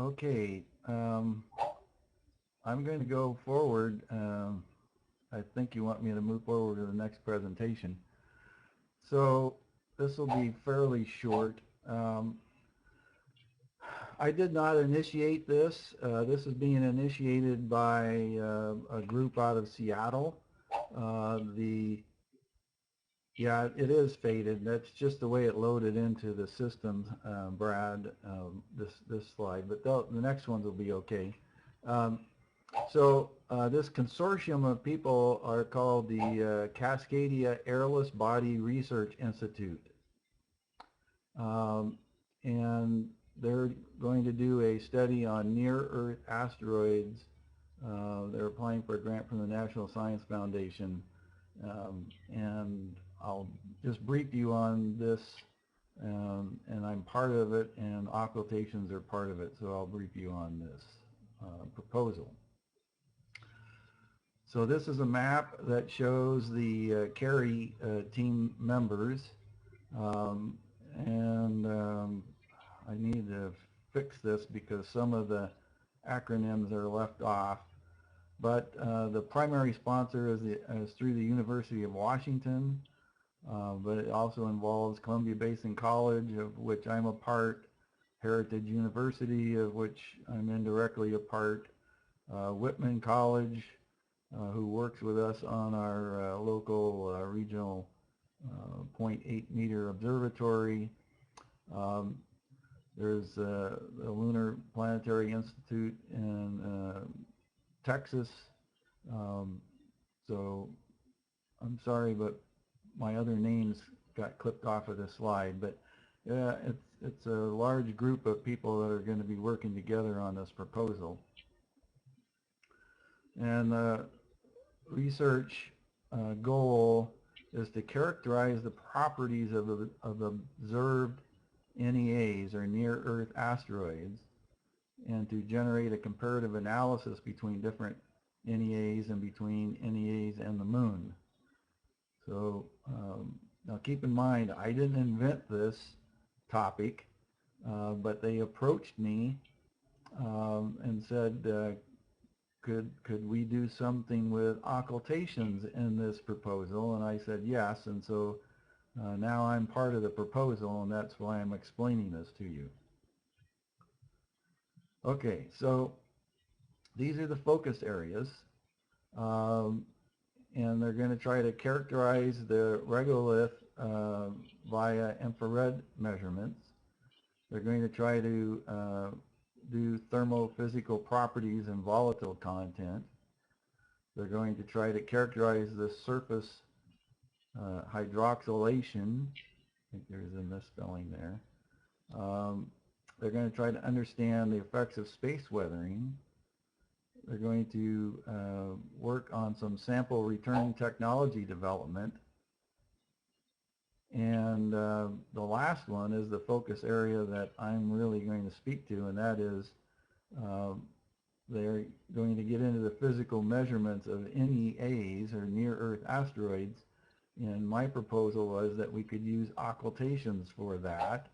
Okay, I'm going to go forward. I think you want me to move forward to the next presentation. So this will be fairly short. I did not initiate this. This is being initiated by a group out of Seattle. Yeah, it is faded. That's just the way it loaded into the system, Brad, this slide. But the next ones will be okay. Um, this consortium of people are called the Cascadia Airless Body Research Institute. And they're going to do a study on near-Earth asteroids. They're applying for a grant from the National Science Foundation. And I'll just brief you on this, and I'm part of it, and Occultations are part of it, so I'll brief you on this proposal. So this is a map that shows the CARI team members, I need to fix this because some of the acronyms are left off. But the primary sponsor is through the University of Washington, but it also involves Columbia Basin College, of which I'm a part, Heritage University, of which I'm indirectly a part, Whitman College, who works with us on our local regional 0.8 meter observatory. There's the Lunar Planetary Institute in Texas. So I'm sorry, but my other names got clipped off of this slide. But it's a large group of people that are going to be working together on this proposal. And research goal is to characterize the properties of observed NEAs, or near-Earth asteroids, and to generate a comparative analysis between different NEAs and between NEAs and the moon. So now keep in mind, I didn't invent this topic, but they approached me and said, could we do something with occultations in this proposal? And I said yes, and so now I'm part of the proposal, and that's why I'm explaining this to you. Okay, so these are the focus areas, and they're going to try to characterize the regolith via infrared measurements. They're going to try to do thermophysical properties and volatile content. They're going to try to characterize the surface hydroxylation. I think there's a misspelling there. They're going to try to understand the effects of space weathering. They're going to work on some sample return technology development. And the last one is the focus area that I'm really going to speak to, and that is they're going to get into the physical measurements of NEAs, or near-Earth asteroids. And my proposal was that we could use occultations for that,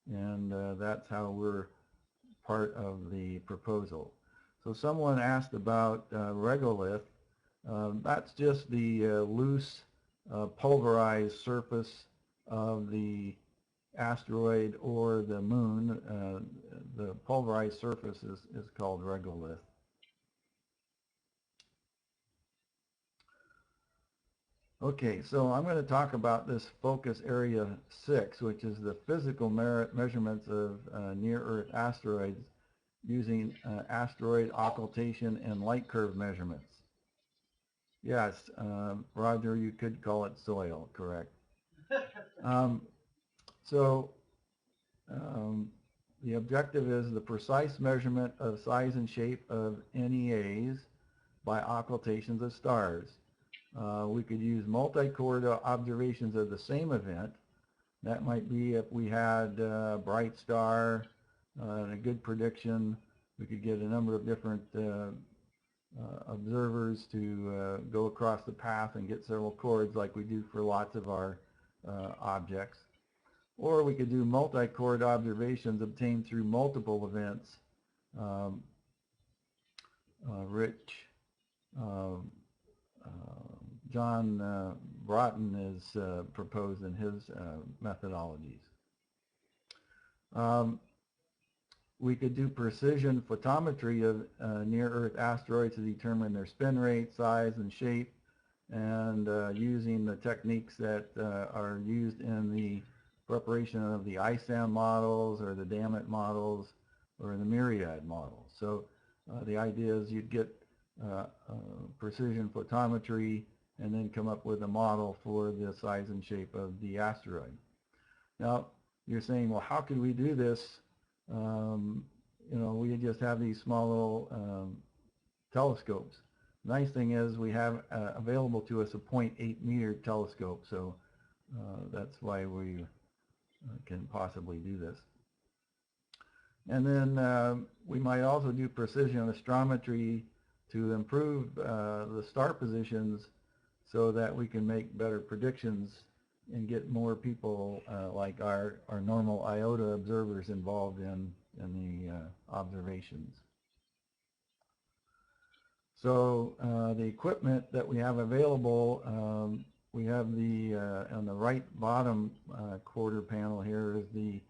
and that's how we're part of the proposal. So someone asked about regolith. That's just the loose pulverized surface of the asteroid or the moon. The pulverized surface is called regolith. Okay, so I'm going to talk about this focus area 6, which is the physical measurements of near-Earth asteroids using asteroid occultation and light curve measurements. Yes, Roger, you could call it soil, correct. The objective is the precise measurement of size and shape of NEAs by occultations of stars. We could use multi-chord observations of the same event. That might be if we had a bright star and a good prediction. We could get a number of different observers to go across the path and get several chords like we do for lots of our objects. Or we could do multi-chord observations obtained through multiple events um, Rich, John Broughton is proposed in his methodologies. We could do precision photometry of near-Earth asteroids to determine their spin rate, size, and shape, and using the techniques that are used in the preparation of the ISAM models or the DAMIT models or the Myriad models. So the idea is you'd get precision photometry and then come up with a model for the size and shape of the asteroid. Now, you're saying, well, how can we do this? You know, we just have these small little telescopes. The nice thing is we have available to us a 0.8 meter telescope, so that's why we can possibly do this. And then we might also do precision astrometry to improve the star positions so that we can make better predictions and get more people like our normal IOTA observers involved in the observations. So the equipment that we have available, we have the, on the right bottom quarter panel here is the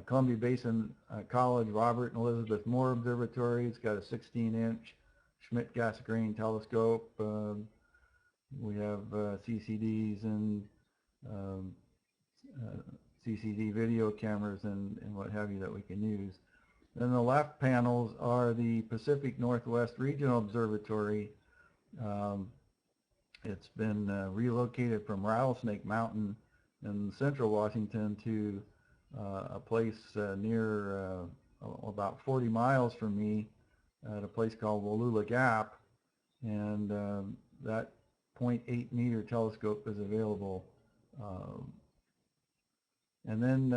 Columbia Basin College Robert and Elizabeth Moore Observatory. It's got a 16-inch Schmidt-Cassegrain telescope. We have CCDs and CCD video cameras and what have you that we can use. Then the left panels are the Pacific Northwest Regional Observatory. It's been relocated from Rattlesnake Mountain in central Washington to a place near about 40 miles from me at a place called Wallula Gap, and that 0.8 meter telescope is available. And then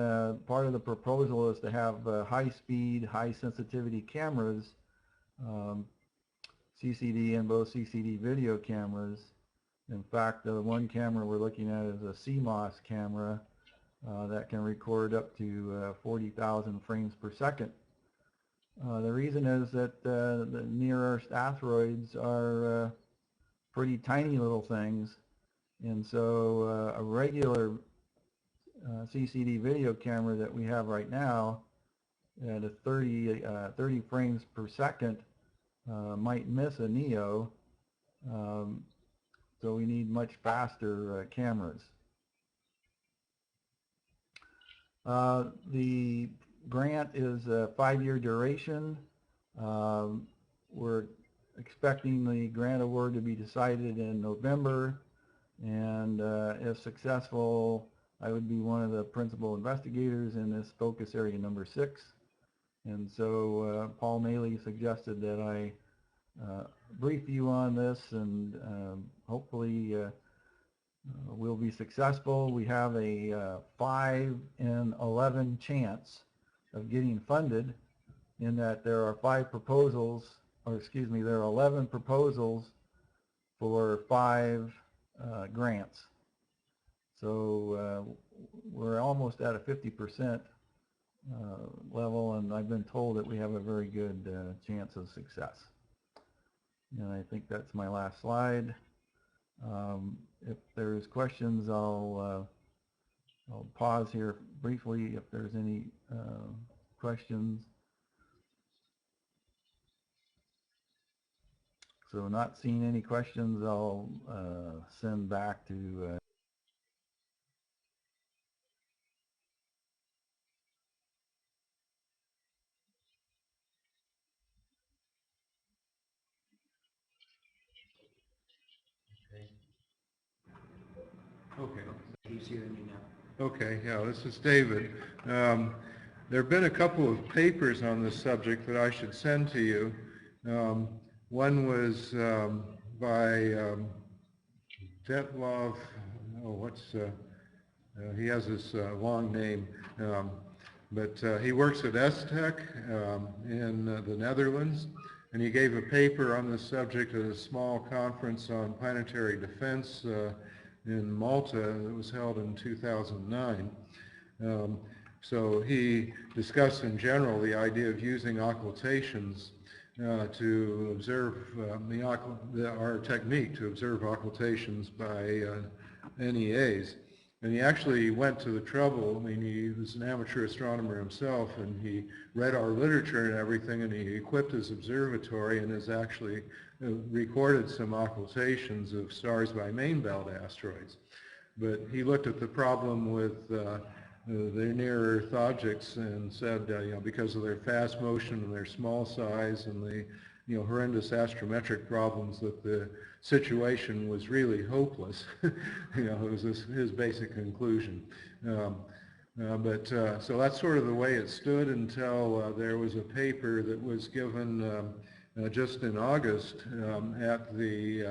part of the proposal is to have high-speed, high-sensitivity cameras, CCD and both CCD video cameras. In fact, the one camera we're looking at is a CMOS camera that can record up to 40,000 frames per second. The reason is that the near-Earth asteroids are pretty tiny little things, and so a regular CCD video camera that we have right now at a 30 frames per second might miss a NEO, so we need much faster cameras. The grant is a 5-year duration. We're expecting the grant award to be decided in November, and if successful, I would be one of the principal investigators in this focus area number 6. And so Paul Maley suggested that I brief you on this, and hopefully we'll be successful. We have a 5 in 11 chance of getting funded, in that there are 5 proposals, or excuse me, there are 11 proposals for 5 grants. So we're almost at a 50% level, and I've been told that we have a very good chance of success. And I think that's my last slide. If there's questions, I'll pause here briefly if there's any questions. So not seeing any questions, I'll send back to Okay. He's hearing you now. Okay, yeah, this is David. There have been a couple of papers on this subject that I should send to you. One was by Detlov, he has this long name, but he works at ESTEC in the Netherlands, and he gave a paper on this subject at a small conference on planetary defense in Malta that was held in 2009. So he discussed in general the idea of using occultations to observe our technique to observe occultations by NEAs. And he actually went to the trouble, I mean, he was an amateur astronomer himself, and he read our literature and everything, and he equipped his observatory and has actually recorded some occultations of stars by main belt asteroids. But he looked at the problem with the near-Earth objects and said, because of their fast motion and their small size and the horrendous astrometric problems, that the situation was really hopeless. It was his basic conclusion. So that's sort of the way it stood until there was a paper that was given just in August at the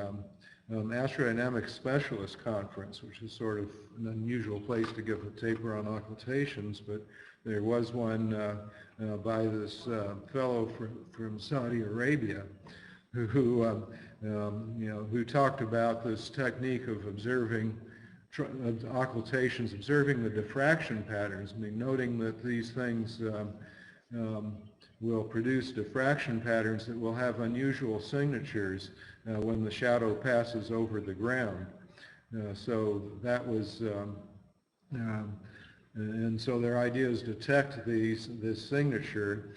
Astrodynamics Specialist Conference, which is sort of an unusual place to give a paper on occultations, but there was one by this fellow from Saudi Arabia who talked about this technique of observing occultations, observing the diffraction patterns, I mean, noting that these things will produce diffraction patterns that will have unusual signatures when the shadow passes over the ground. So that was, and so their idea is to detect this signature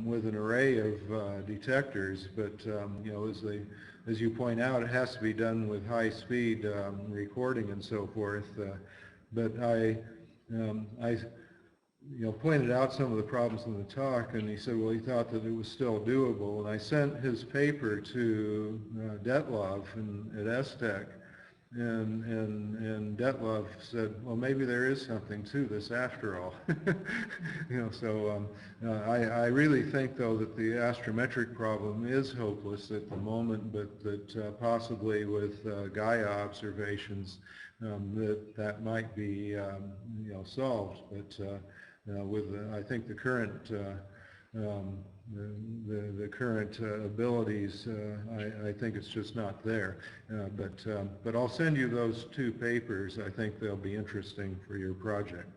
with an array of detectors, but as you point out, it has to be done with high-speed recording and so forth. But I pointed out some of the problems in the talk, and he said, well, he thought that it was still doable. And I sent his paper to Detlov at STEC, and Detlov said, well, maybe there is something to this after all. I really think, though, that the astrometric problem is hopeless at the moment, but that possibly with Gaia observations that might be solved. But with I think the current the current abilities, I think it's just not there. But I'll send you those two papers. I think they'll be interesting for your project.